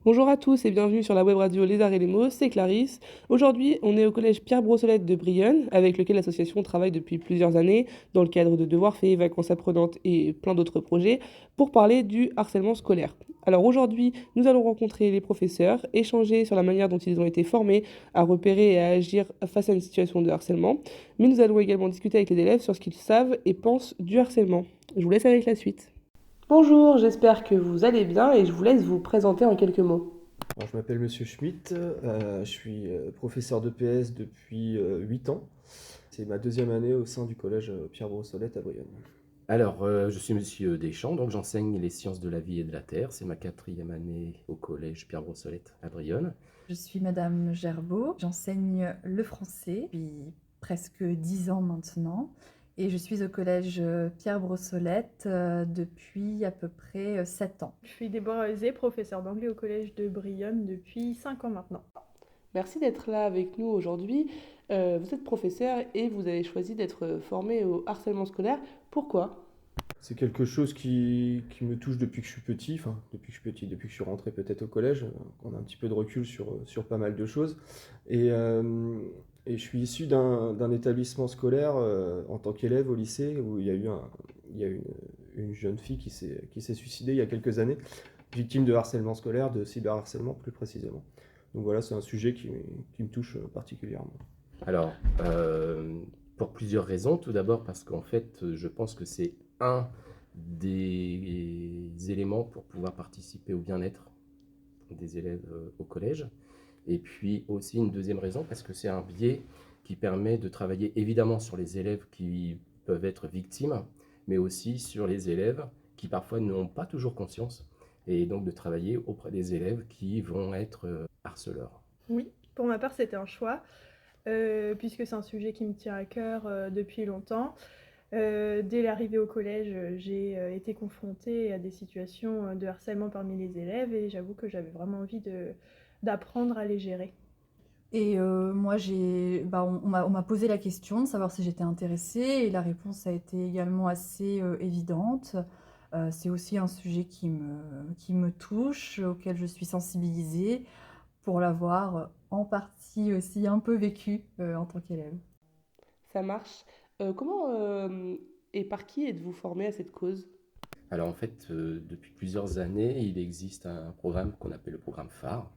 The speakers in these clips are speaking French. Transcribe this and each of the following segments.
Bonjour à tous et bienvenue sur la web radio Les Arts et les mots, c'est Clarisse. Aujourd'hui, on est au collège Pierre Brossolette de Brionne, avec lequel l'association travaille depuis plusieurs années dans le cadre de devoirs faits, vacances apprenantes et plein d'autres projets, pour parler du harcèlement scolaire. Alors aujourd'hui, nous allons rencontrer les professeurs, échanger sur la manière dont ils ont été formés à repérer et à agir face à une situation de harcèlement, mais nous allons également discuter avec les élèves sur ce qu'ils savent et pensent du harcèlement. Je vous laisse avec la suite. Bonjour, j'espère que vous allez bien et je vous laisse vous présenter en quelques mots. Alors, je m'appelle Monsieur Schmitt, je suis professeur de PS depuis 8 ans. C'est ma deuxième année au sein du collège Pierre Brossolette à Brionne. Alors, je suis Monsieur Deschamps, donc j'enseigne les sciences de la vie et de la terre. C'est ma quatrième année au collège Pierre Brossolette à Brionne. Je suis Madame Gerbeau, j'enseigne le français depuis presque 10 ans maintenant et je suis au collège Pierre Brossolette depuis à peu près 7 ans. Je suis Déborah Euzé, professeure d'anglais au collège de Brionne depuis 5 ans maintenant. Merci d'être là avec nous aujourd'hui. Vous êtes professeur et vous avez choisi d'être formé au harcèlement scolaire. Pourquoi? C'est quelque chose qui me touche depuis que je suis petit, enfin depuis que je suis rentré peut-être au collège, on a un petit peu de recul sur pas mal de choses. Et, euh, et je suis issu d'un établissement scolaire en tant qu'élève au lycée où il y a eu une jeune fille qui s'est suicidée il y a quelques années, victime de harcèlement scolaire, de cyberharcèlement plus précisément. Donc voilà, c'est un sujet qui me touche particulièrement. Alors, pour plusieurs raisons. Tout d'abord parce qu'en fait, je pense que c'est un des éléments pour pouvoir participer au bien-être des élèves au collège. Et puis aussi une deuxième raison parce que c'est un biais qui permet de travailler évidemment sur les élèves qui peuvent être victimes, mais aussi sur les élèves qui parfois n'ont pas toujours conscience, et donc de travailler auprès des élèves qui vont être harceleurs. Oui, pour ma part, c'était un choix, puisque c'est un sujet qui me tient à cœur depuis longtemps. Dès l'arrivée au collège, j'ai été confrontée à des situations de harcèlement parmi les élèves et j'avoue que j'avais vraiment envie d'apprendre à les gérer. Et moi, on m'a posé la question de savoir si j'étais intéressée et la réponse a été également assez évidente. C'est aussi un sujet qui me touche, auquel je suis sensibilisée pour l'avoir en partie aussi un peu vécu en tant qu'élève. Ça marche. Comment et par qui êtes-vous formé à cette cause? Alors en fait, depuis plusieurs années, il existe un programme qu'on appelle le programme phare,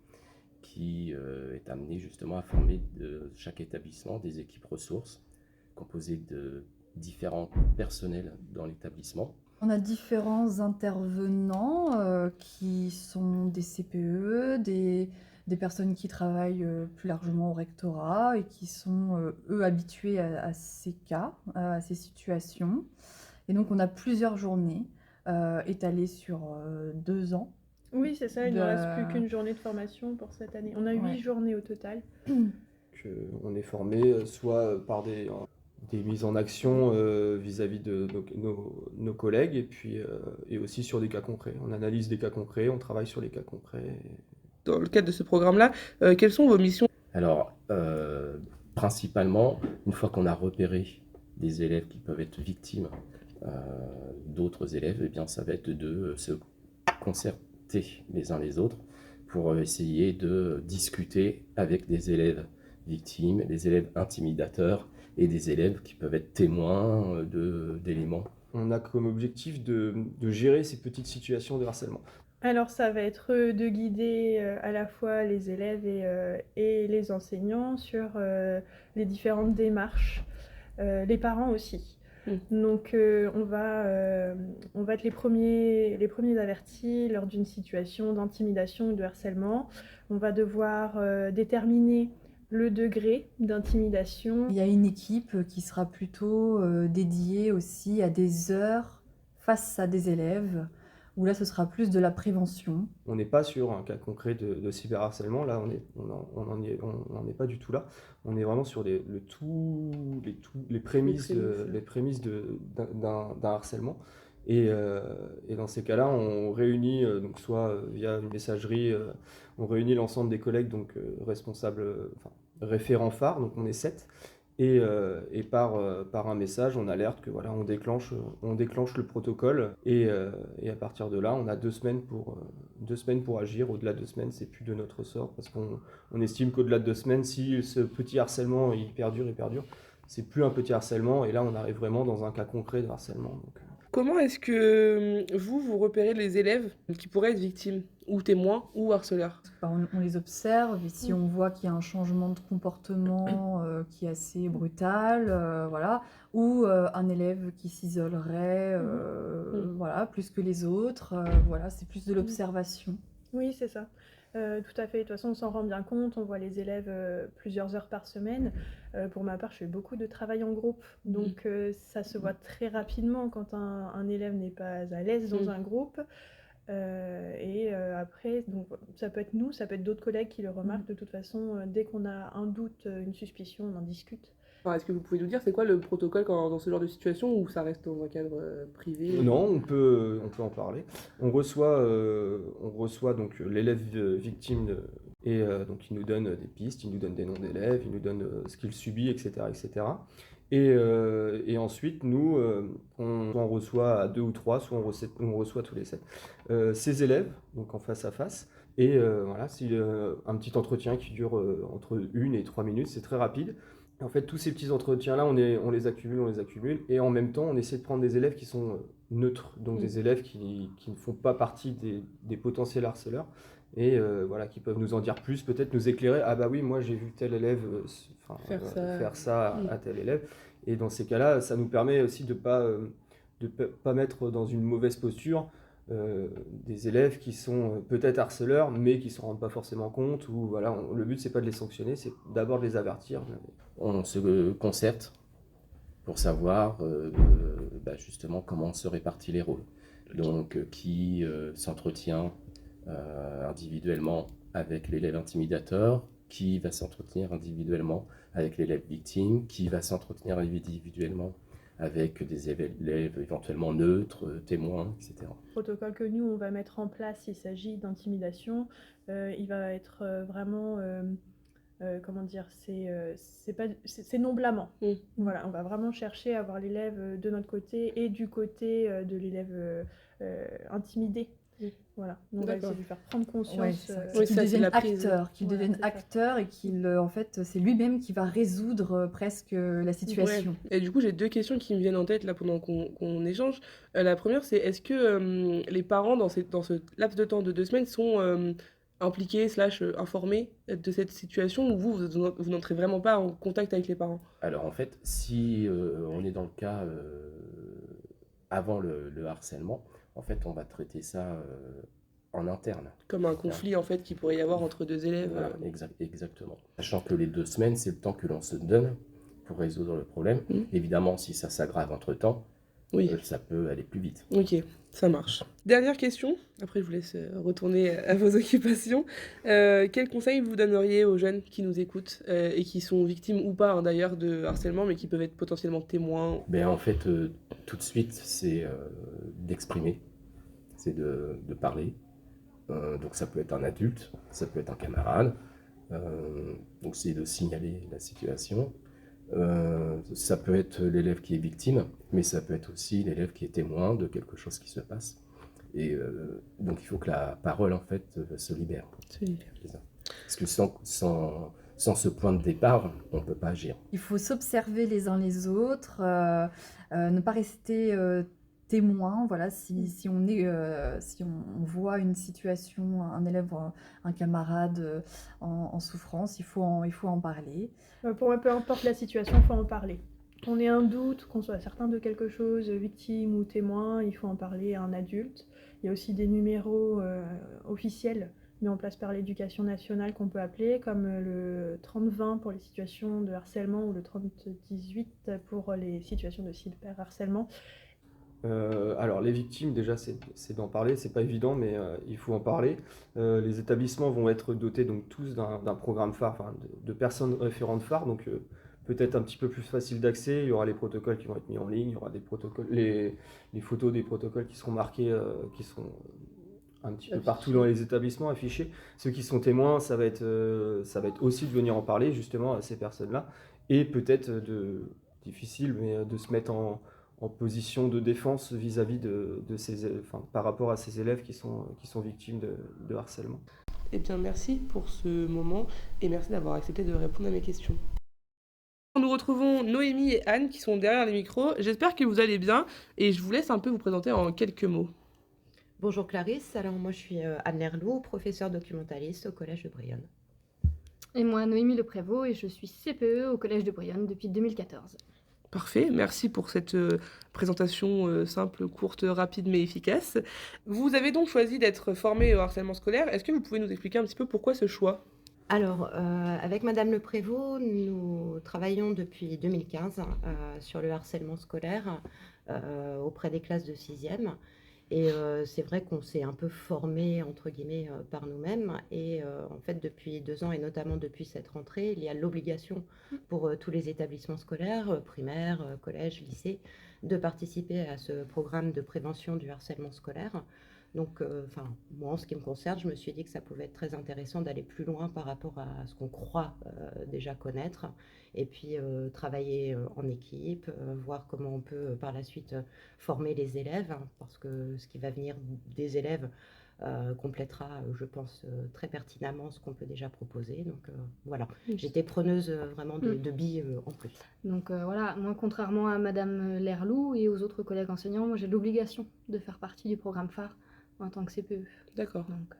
qui est amené justement à former de chaque établissement des équipes ressources composées de différents personnels dans l'établissement. On a différents intervenants qui sont des CPE, des personnes qui travaillent plus largement au rectorat et qui sont, eux, habitués à ces cas, à ces situations. Et donc, on a plusieurs journées étalées sur 2 ans. Oui, c'est ça, il ne nous reste plus De... qu'une journée de formation pour cette année. On a 8 Ouais. journées au total. On est formé soit par des mises en action vis-à-vis de nos collègues et aussi sur des cas concrets. On analyse des cas concrets, on travaille sur les cas concrets. Dans le cadre de ce programme-là, quelles sont vos missions? Alors, principalement, une fois qu'on a repéré des élèves qui peuvent être victimes euh, d'autres élèves, eh bien, ça va être de se concerter les uns les autres pour essayer de discuter avec des élèves victimes, des élèves intimidateurs et des élèves qui peuvent être témoins d'éléments. On a comme objectif de gérer ces petites situations de harcèlement. Alors ça va être de guider à la fois les élèves et les enseignants sur les différentes démarches, les parents aussi. Donc on va être les premiers avertis lors d'une situation d'intimidation ou de harcèlement. On va devoir déterminer le degré d'intimidation. Il y a une équipe qui sera plutôt dédiée aussi à des heures face à des élèves, où là ce sera plus de la prévention. On n'est pas sur un cas concret de cyberharcèlement, là on n'en est pas du tout là. On est vraiment sur les prémices, les prémices d'un harcèlement. Et dans ces cas-là, on réunit, donc soit via une messagerie, on réunit l'ensemble des collègues, donc responsables, enfin, référents phares, donc on est 7. Et par un message, on alerte que voilà, on déclenche le protocole et à partir de là, on a 2 semaines deux semaines pour agir. Au-delà de 2 semaines, c'est plus de notre ressort parce qu'on estime qu'au-delà de 2 semaines, si ce petit harcèlement il perdure, c'est plus un petit harcèlement et là, on arrive vraiment dans un cas concret de harcèlement. Donc, Comment est-ce que vous repérez les élèves qui pourraient être victimes, ou témoins, ou harceleurs? On les observe et si on voit qu'il y a un changement de comportement qui est assez brutal, voilà, ou un élève qui s'isolerait, voilà, plus que les autres, voilà, c'est plus de l'observation. Oui, c'est ça. Tout à fait. De toute façon, on s'en rend bien compte. On voit les élèves plusieurs heures par semaine. Pour ma part, je fais beaucoup de travail en groupe. Donc, ça se voit très rapidement quand un élève n'est pas à l'aise dans un groupe. Après, donc, ça peut être nous, ça peut être d'autres collègues qui le remarquent. De toute façon, dès qu'on a un doute, une suspicion, on en discute. Alors, est-ce que vous pouvez nous dire c'est quoi le protocole dans ce genre de situation, ou ça reste dans un cadre privé? non, on peut en parler. On reçoit donc l'élève victime donc il nous donne des pistes, il nous donne des noms d'élèves, il nous donne ce qu'il subit, etc., etc. Et ensuite, nous, on reçoit à 2 ou 3, soit on reçoit tous les 7. Ces élèves, donc en face à face, et voilà, c'est un petit entretien qui dure entre 1 et 3 minutes, c'est très rapide. En fait, tous ces petits entretiens-là, on les accumule, et en même temps, on essaie de prendre des élèves qui sont neutres, donc des élèves qui ne font pas partie des potentiels harceleurs, et voilà, qui peuvent nous en dire plus, peut-être nous éclairer. Ah bah oui, moi j'ai vu tel élève faire ça à tel élève, et dans ces cas-là, ça nous permet aussi de pas mettre dans une mauvaise posture des élèves qui sont peut-être harceleurs, mais qui ne s'en rendent pas forcément compte, ou voilà, le but c'est pas de les sanctionner, c'est d'abord de les avertir. On se concerte pour savoir justement comment se répartit les rôles. Donc, qui s'entretient individuellement avec l'élève intimidateur, qui va s'entretenir individuellement avec l'élève victime, qui va s'entretenir individuellement avec des élèves éventuellement neutres, témoins, etc. Le protocole que nous, on va mettre en place, s'il s'agit d'intimidation, il va être vraiment... comment dire, c'est non blâmant. Voilà, on va vraiment chercher à avoir l'élève de notre côté et du côté de l'élève intimidé. Voilà, donc on va essayer de lui faire prendre conscience. Qu'il devienne acteur et qu'il, en fait, c'est lui-même qui va résoudre presque la situation. Ouais. Et du coup, j'ai 2 questions qui me viennent en tête là pendant qu'on échange. La première, c'est est-ce que les parents, dans ce laps de temps de 2 semaines, sont impliqués / informés de cette situation, ou vous n'entrez vraiment pas en contact avec les parents? Alors en fait, si on est dans le cas avant le harcèlement, en fait on va traiter ça en interne. Comme un conflit en fait qui pourrait y avoir entre 2 élèves. Voilà, exactement. Sachant que les 2 semaines, c'est le temps que l'on se donne pour résoudre le problème. Évidemment, si ça s'aggrave entre-temps, ça peut aller plus vite. Ok, ça marche. Dernière question, après je vous laisse retourner à vos occupations. Quel conseil vous donneriez aux jeunes qui nous écoutent et qui sont victimes ou pas d'ailleurs de harcèlement, mais qui peuvent être potentiellement témoins? En fait, tout de suite, c'est d'exprimer, c'est de parler. Donc ça peut être un adulte, ça peut être un camarade. Donc c'est de signaler la situation. Ça peut être l'élève qui est victime, mais ça peut être aussi l'élève qui est témoin de quelque chose qui se passe. Et donc il faut que la parole en fait se libère. Parce que sans ce point de départ, on ne peut pas agir. Il faut s'observer les uns les autres, ne pas rester témoin. Voilà, si on voit une situation, un élève, un camarade en souffrance, il faut en parler. Pour moi, peu importe la situation, il faut en parler. Qu'on ait un doute, qu'on soit certain de quelque chose, victime ou témoin, il faut en parler à un adulte. Il y a aussi des numéros officiels mis en place par l'éducation nationale qu'on peut appeler, comme le 30-20 pour les situations de harcèlement ou le 30-18 pour les situations de cyberharcèlement. Alors les victimes, déjà c'est d'en parler, c'est pas évident, mais il faut en parler. Les établissements vont être dotés donc tous d'un programme phare, enfin, de personnes référentes phares, donc peut-être un petit peu plus facile d'accès. Il y aura les protocoles qui vont être mis en ligne, il y aura des protocoles, les photos des protocoles qui seront marqués, qui seront un petit peu partout dans les établissements affichés. Ceux qui sont témoins, ça va être aussi de venir en parler justement à ces personnes-là et peut-être difficile, mais de se mettre en position de défense vis-à-vis par rapport à ces élèves qui sont victimes de harcèlement. Eh bien, merci pour ce moment et merci d'avoir accepté de répondre à mes questions. Nous retrouvons Noémie et Anne qui sont derrière les micros. J'espère que vous allez bien et je vous laisse un peu vous présenter en quelques mots. Bonjour Clarisse, alors moi je suis Anne Lerlou, professeure documentaliste au Collège de Brionne. Et moi, Noémie Le Prévost, et je suis CPE au Collège de Brionne depuis 2014. Parfait, merci pour cette présentation simple, courte, rapide mais efficace. Vous avez donc choisi d'être formé au harcèlement scolaire. Est-ce que vous pouvez nous expliquer un petit peu pourquoi ce choix? Alors, avec Madame Le Prévost, nous travaillons depuis 2015 sur le harcèlement scolaire auprès des classes de 6e. Et c'est vrai qu'on s'est un peu formé, entre guillemets, par nous-mêmes. Et en fait, depuis 2 ans, et notamment depuis cette rentrée, il y a l'obligation pour tous les établissements scolaires, primaires, collèges, lycées, de participer à ce programme de prévention du harcèlement scolaire. Donc, moi, en ce qui me concerne, je me suis dit que ça pouvait être très intéressant d'aller plus loin par rapport à ce qu'on croit déjà connaître, et puis travailler en équipe, voir comment on peut par la suite former les élèves, hein, parce que ce qui va venir des élèves complétera, je pense, très pertinemment ce qu'on peut déjà proposer. Donc voilà, j'étais preneuse vraiment de billes en plus. Donc voilà, moi, contrairement à Madame Lerlou et aux autres collègues enseignants, moi j'ai l'obligation de faire partie du programme phare en tant que CPE. D'accord. Donc,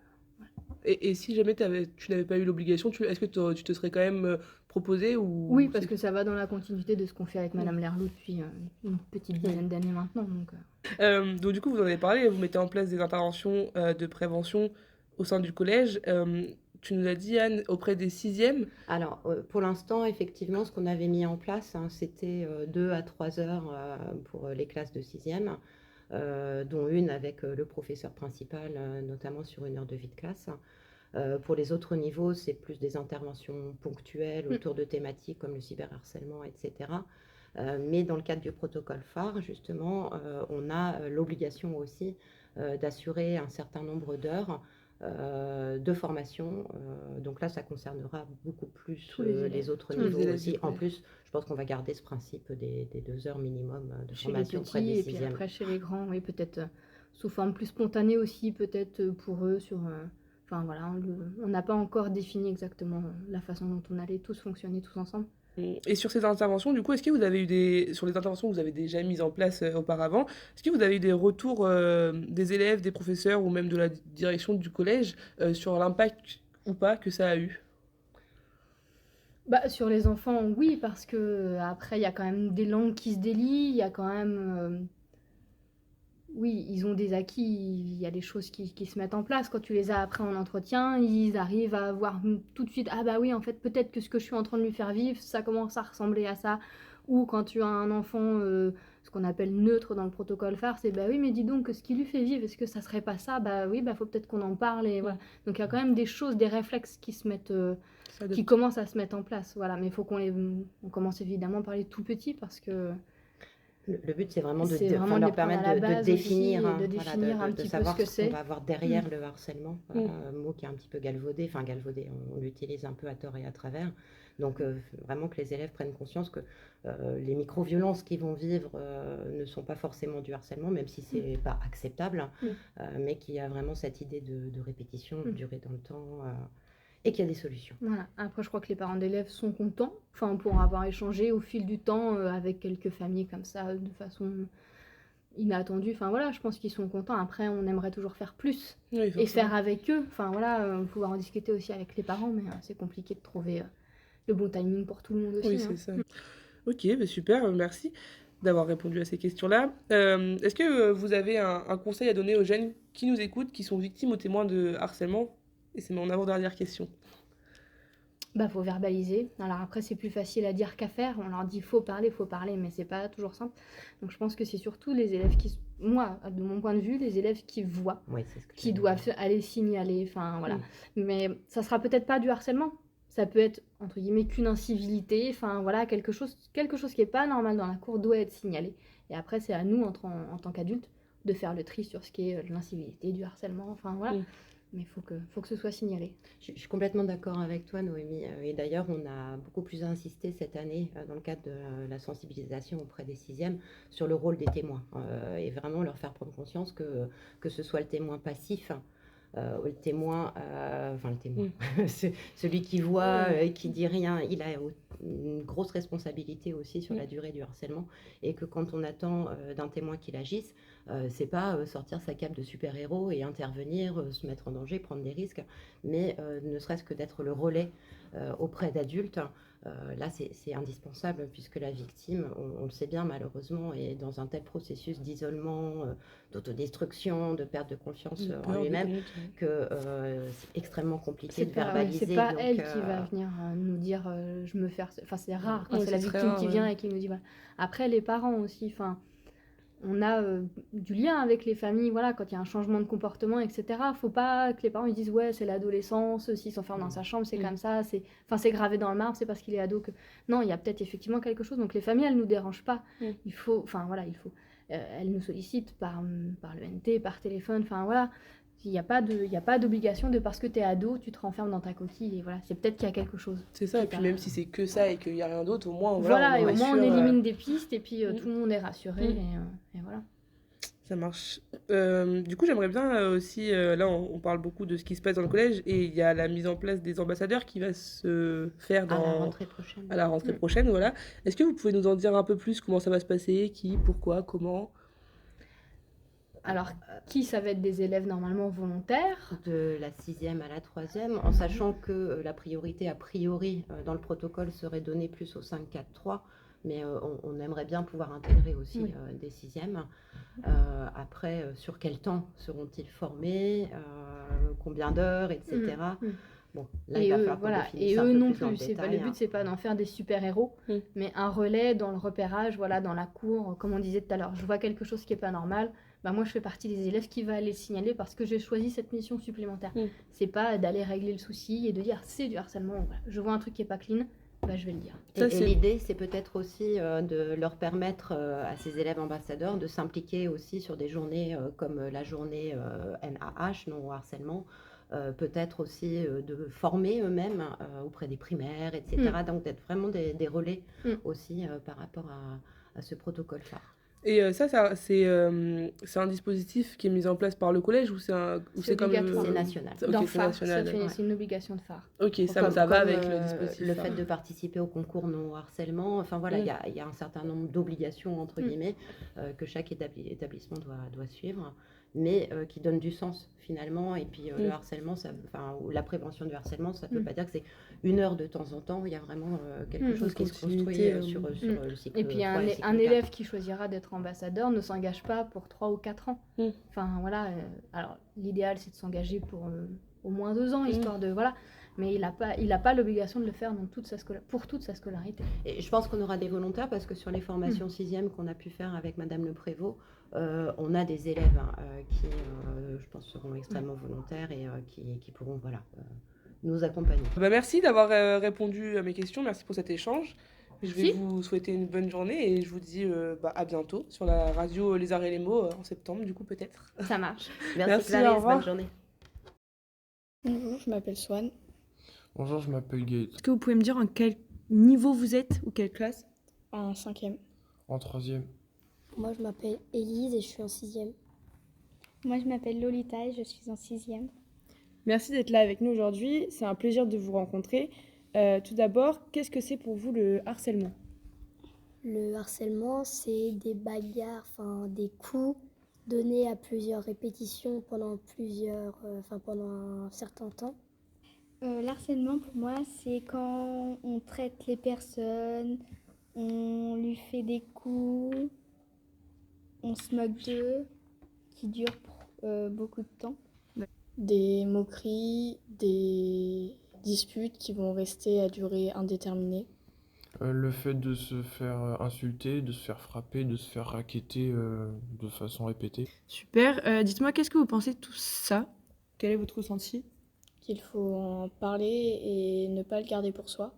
Et si jamais tu n'avais pas eu l'obligation, est-ce que tu te serais quand même proposé ou... oui, parce que ça va dans la continuité de ce qu'on fait avec Madame Lerlou depuis une petite dizaine d'années maintenant. Donc du coup, vous en avez parlé, vous mettez en place des interventions de prévention au sein du collège. Tu nous as dit, Anne, auprès des 6e. Alors, pour l'instant, effectivement, ce qu'on avait mis en place, hein, c'était 2 à 3 heures pour les classes de 6e, dont une avec le professeur principal, notamment sur une heure de vie de classe. Pour les autres niveaux, c'est plus des interventions ponctuelles autour de thématiques comme le cyberharcèlement, etc. Mais dans le cadre du protocole phare, justement, on a l'obligation aussi d'assurer un certain nombre d'heures de formation. Donc là, ça concernera beaucoup plus les autres niveaux aussi. En plus, je pense qu'on va garder ce principe des 2 heures minimum de chez formation les petits, auprès des et puis 6e. après chez les grands, oui, peut-être sous forme plus spontanée aussi, peut-être pour eux sur... Enfin voilà, on n'a pas encore défini exactement la façon dont on allait tous fonctionner tous ensemble. Et sur ces interventions, du coup, est-ce que vous avez eu sur les interventions que vous avez déjà mises en place auparavant, est-ce que vous avez eu des retours des élèves, des professeurs ou même de la direction du collège sur l'impact ou pas que ça a eu? Bah, sur les enfants, oui, parce que après, il y a quand même des langues qui se délient, il y a quand même... oui, ils ont des acquis, il y a des choses qui se mettent en place. Quand tu les as après en entretien, ils arrivent à voir tout de suite, ah bah oui, en fait, peut-être que ce que je suis en train de lui faire vivre, ça commence à ressembler à ça. Ou quand tu as un enfant, ce qu'on appelle neutre dans le protocole phare, c'est bah oui, mais dis donc, ce qui lui fait vivre, est-ce que ça serait pas ça? Bah oui, bah faut peut-être qu'on en parle. Et voilà. Donc il y a quand même des choses, des réflexes qui se mettent, qui commencent à se mettre en place. Voilà. Mais il faut on commence évidemment par les tout petits parce que... Le but, c'est vraiment C'est de vraiment de leur les prendre à permettre la de base définir, aussi, et hein, de voilà, définir un de petit peu savoir ce que ce qu'on c'est. va avoir derrière le harcèlement, un mot qui est un petit peu galvaudé, enfin galvaudé, on l'utilise un peu à tort et à travers. Donc vraiment que les élèves prennent conscience que les micro-violences qu'ils vont vivre ne sont pas forcément du harcèlement, même si c'est pas acceptable, mais qu'il y a vraiment cette idée de répétition, de durée dans le temps, et qu'il y a des solutions. Voilà. Après, je crois que les parents d'élèves sont contents, enfin, pour avoir échangé au fil du temps avec quelques familles comme ça, de façon inattendue. Enfin voilà, je pense qu'ils sont contents. Après, on aimerait toujours faire plus et faire avec eux. Enfin voilà, pouvoir en discuter aussi avec les parents, mais c'est compliqué de trouver le bon timing pour tout le monde aussi. Oui, c'est ça. Ok, bah super, merci d'avoir répondu à ces questions-là. Est-ce que vous avez un conseil à donner aux jeunes qui nous écoutent, qui sont victimes ou témoins de harcèlement? Et c'est mon avant-dernière question. Bah, faut verbaliser. Alors après, c'est plus facile à dire qu'à faire. On leur dit faut parler, mais c'est pas toujours simple. Donc je pense que c'est surtout les élèves moi, de mon point de vue, les élèves qui voient, qui doivent aller signaler. Enfin voilà. Mais ça sera peut-être pas du harcèlement. Ça peut être entre guillemets qu'une incivilité. Enfin voilà, quelque chose qui est pas normal dans la cour doit être signalé. Et après, c'est à nous en tant qu'adultes de faire le tri sur ce qui est l'incivilité, du harcèlement. Enfin voilà. Mais il faut que ce soit signalé. Je suis complètement d'accord avec toi, Noémie. Et d'ailleurs, on a beaucoup plus insisté cette année, dans le cadre de la sensibilisation auprès des sixièmes, sur le rôle des témoins. Et vraiment leur faire prendre conscience que ce soit le témoin passif, ou le témoin, celui qui voit et qui dit rien, il a une grosse responsabilité aussi sur la durée du harcèlement. Et que quand on attend d'un témoin qu'il agisse, c'est pas sortir sa cape de super-héros et intervenir, se mettre en danger, prendre des risques, mais ne serait-ce que d'être le relais auprès d'adultes. Là, c'est indispensable puisque la victime, on le sait bien malheureusement, est dans un tel processus d'isolement, d'autodestruction, de perte de confiance en lui-même, que c'est extrêmement compliqué de verbaliser. C'est pas donc, elle qui va venir nous dire je me fais enfin c'est rare quand c'est la victime qui vient et qui nous dit voilà. Après les parents aussi, enfin on a du lien avec les familles, voilà, quand il y a un changement de comportement, etc. Faut pas que les parents ils disent ouais c'est l'adolescence, s'il s'enferme dans sa chambre c'est comme ça, c'est gravé dans le marbre, c'est parce qu'il est ado que non, il y a peut-être effectivement quelque chose. Donc les familles elles nous dérangent pas. Il faut, enfin voilà, il faut, elles nous sollicitent par l'ENT, par téléphone, enfin voilà. Il n'y a pas d'obligation de parce que tu es ado, tu te renfermes dans ta coquille et voilà, c'est peut-être qu'il y a quelque chose. C'est ça, et puis même si c'est que ça et qu'il n'y a rien d'autre, au moins voilà, et au moins on rassure, élimine des pistes et puis tout le monde est rassuré et voilà. Ça marche. Du coup, j'aimerais bien aussi, là on parle beaucoup de ce qui se passe dans le collège et il y a la mise en place des ambassadeurs qui va se faire à la rentrée prochaine. à la rentrée prochaine, voilà. Est-ce que vous pouvez nous en dire un peu plus comment ça va se passer, qui, pourquoi, comment? Alors, qui ça va être des élèves normalement volontaires? De la 6e à la 3e, en sachant que la priorité, a priori, dans le protocole serait donnée plus au 5-4-3, mais on aimerait bien pouvoir intégrer aussi des 6e. Après, sur quel temps seront-ils formés, combien d'heures, etc. Bon, là, il va falloir qu'on définisse un peu non plus dans le plus. détail, Le but, c'est pas d'en faire des super-héros, mais un relais dans le repérage, voilà, dans la cour, comme on disait tout à l'heure. Je vois quelque chose qui est pas normal, bah moi je fais partie des élèves qui va aller le signaler parce que j'ai choisi cette mission supplémentaire. C'est pas d'aller régler le souci et de dire c'est du harcèlement. Voilà. Je vois un truc qui est pas clean, bah je vais le dire. Et l'idée, c'est peut-être aussi de leur permettre à ces élèves ambassadeurs de s'impliquer aussi sur des journées comme la journée NAH, non au harcèlement, peut-être aussi de former eux-mêmes auprès des primaires, etc. Donc d'être vraiment des relais aussi par rapport à ce protocole phare. Et c'est un dispositif qui est mis en place par le collège ou c'est comme C'est national. Okay, c'est national. C'est une obligation de phare. Ok, ça va avec le dispositif. Le fait de participer au concours non harcèlement, enfin voilà, il y a un certain nombre d'obligations entre guillemets que chaque établissement doit suivre, mais qui donnent du sens finalement. Et puis le harcèlement, ou la prévention du harcèlement, ça ne veut pas dire que c'est une heure de temps en temps. Il y a vraiment quelque chose qui se construit sur le cycle. Et puis un élève qui choisira d'être ambassadeur ne s'engage pas pour 3 ou 4 ans. Enfin voilà, alors l'idéal c'est de s'engager pour au moins 2 ans, histoire de voilà. Mais il n'a pas l'obligation de le faire dans pour toute sa scolarité. Et je pense qu'on aura des volontaires parce que sur les formations 6e qu'on a pu faire avec Madame Le Prévost, on a des élèves qui, je pense, seront extrêmement volontaires et qui pourront nous accompagner. Merci d'avoir répondu à mes questions, merci pour cet échange. Je vais vous souhaiter une bonne journée et je vous dis à bientôt sur la radio Les Arts et les Mots en septembre, du coup peut-être. Ça marche. Merci Clarisse, bonne journée. Bonjour, je m'appelle Swan. Bonjour, je m'appelle Gaël. Est-ce que vous pouvez me dire en quel niveau vous êtes ou quelle classe? En 5e. En 3e. Moi, je m'appelle Élise et je suis en 6e. Moi, je m'appelle Lolita et je suis en 6e. Merci d'être là avec nous aujourd'hui. C'est un plaisir de vous rencontrer. Tout d'abord, qu'est-ce que c'est pour vous le harcèlement? Le harcèlement, c'est des bagarres, des coups donnés à plusieurs répétitions pendant un certain temps. L'harcèlement, pour moi, c'est quand on traite les personnes, on lui fait des coups, on se moque d'eux, qui durent beaucoup de temps. Des moqueries, des disputes qui vont rester à durée indéterminée. Le fait de se faire insulter, de se faire frapper, de se faire racketter de façon répétée. Super. Dites-moi, qu'est-ce que vous pensez de tout ça? Quel est votre ressenti? Qu'il faut en parler et ne pas le garder pour soi.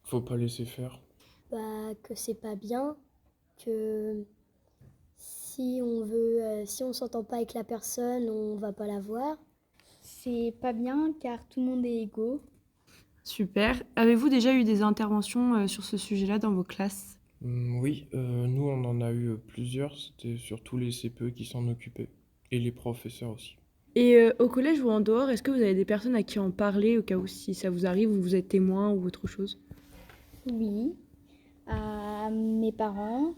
Faut pas laisser faire. Que c'est pas bien, que si on s'entend pas avec la personne, on va pas la voir. c'est pas bien car tout le monde est égaux. Super. Avez-vous déjà eu des interventions sur ce sujet-là dans vos classes? Oui, nous on en a eu plusieurs, c'était surtout les CPE qui s'en occupaient, et les professeurs aussi. Et au collège ou en dehors, est-ce que vous avez des personnes à qui en parler au cas où si ça vous arrive ou vous êtes témoin ou autre chose? Oui, à mes parents,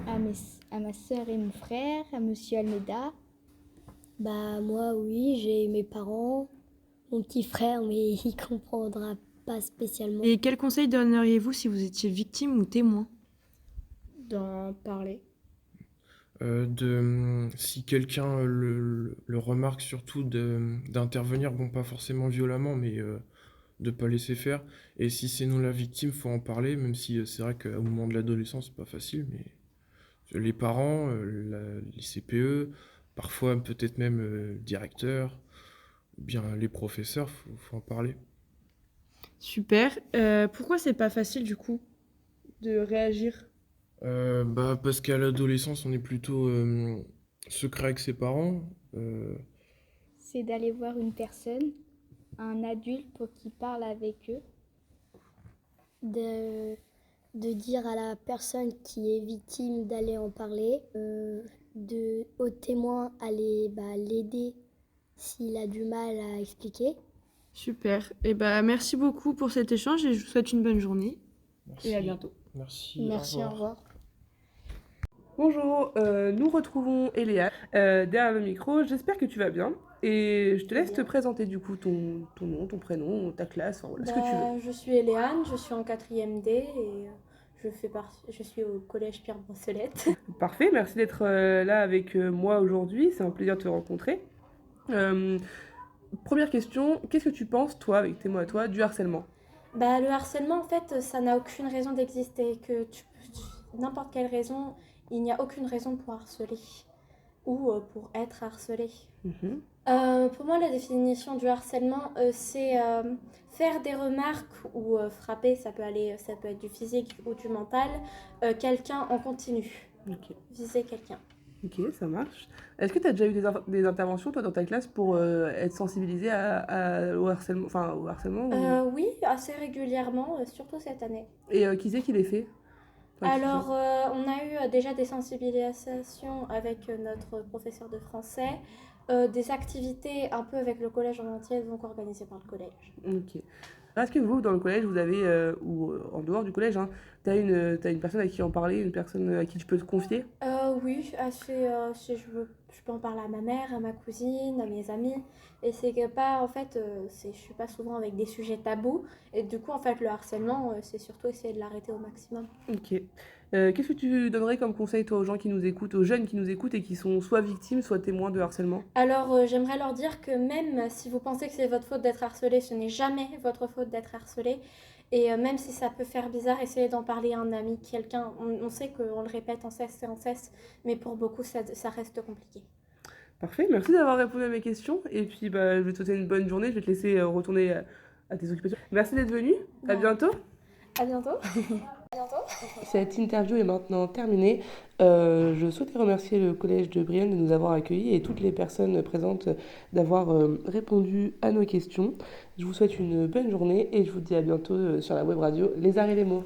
à ma sœur et mon frère, à Monsieur Almeida. Bah moi oui, j'ai mes parents, mon petit frère, mais il comprendra pas spécialement. Et quel conseil donneriez-vous si vous étiez victime ou témoin? D'en parler. Si quelqu'un le remarque, surtout d'intervenir, bon, pas forcément violemment, mais de pas laisser faire. Et si c'est nous la victime, faut en parler, même si c'est vrai qu'au moment de l'adolescence, c'est pas facile, mais les parents, les CPE, parfois peut-être même le directeur, ou bien les professeurs, faut en parler. Super. Pourquoi c'est pas facile du coup de réagir? Parce qu'à l'adolescence, on est plutôt secret avec ses parents. C'est d'aller voir une personne, un adulte pour qu'il parle avec eux. De dire à la personne qui est victime d'aller en parler, au témoin aller l'aider s'il a du mal à expliquer. Super. Et merci beaucoup pour cet échange et je vous souhaite une bonne journée. Merci. Et à bientôt. Merci, Merci, au revoir. Bonjour, nous retrouvons Eléa derrière le micro. J'espère que tu vas bien. Et je te laisse te présenter du coup ton nom, ton prénom, ta classe, enfin, voilà, ce que tu veux. Je suis Eléane, je suis en 4e D et je suis au collège Pierre Brossolette. Parfait, merci d'être là avec moi aujourd'hui. C'est un plaisir de te rencontrer. Première question, qu'est-ce que tu penses, toi, avec tes mots à toi, du harcèlement? Le harcèlement, en fait, ça n'a aucune raison d'exister. N'importe quelle raison, il n'y a aucune raison pour harceler ou pour être harcelé. Pour moi, la définition du harcèlement, c'est faire des remarques ou frapper, ça peut être du physique ou du mental, quelqu'un en continu. Ok. Viser quelqu'un. Ok, ça marche. Est-ce que tu as déjà eu des interventions, toi, dans ta classe pour être sensibilisée au harcèlement ou... Oui, assez régulièrement, surtout cette année. Et qui c'est qui les fait? Enfin, Alors, on a eu déjà des sensibilisations avec notre professeur de français, des activités un peu avec le collège en entier, donc organisées par le collège. Ok. Est-ce que vous, dans le collège, vous avez, ou en dehors du collège, hein, t'as une personne à qui en parler, une personne à qui tu peux te confier? Oui, je peux en parler à ma mère, à ma cousine, à mes amis. Et c'est que je suis pas souvent avec des sujets tabous. Et du coup, en fait, le harcèlement, c'est surtout essayer de l'arrêter au maximum. Ok. Qu'est-ce que tu donnerais comme conseil, toi, aux gens qui nous écoutent, aux jeunes qui nous écoutent et qui sont soit victimes, soit témoins de harcèlement? Alors, j'aimerais leur dire que même si vous pensez que c'est votre faute d'être harcelé, ce n'est jamais votre faute d'être harcelé. Et même si ça peut faire bizarre, essayez d'en parler à un ami, quelqu'un. On sait qu'on le répète en cesse et en cesse, mais pour beaucoup, ça reste compliqué. Parfait, merci d'avoir répondu à mes questions. Et puis, je vais te souhaiter une bonne journée. Je vais te laisser retourner à tes occupations. Merci d'être venu. À bientôt. À bientôt. Cette interview est maintenant terminée. Je souhaitais remercier le collège de Brienne de nous avoir accueillis et toutes les personnes présentes d'avoir répondu à nos questions. Je vous souhaite une bonne journée et je vous dis à bientôt sur la web radio Les Arts et les mots.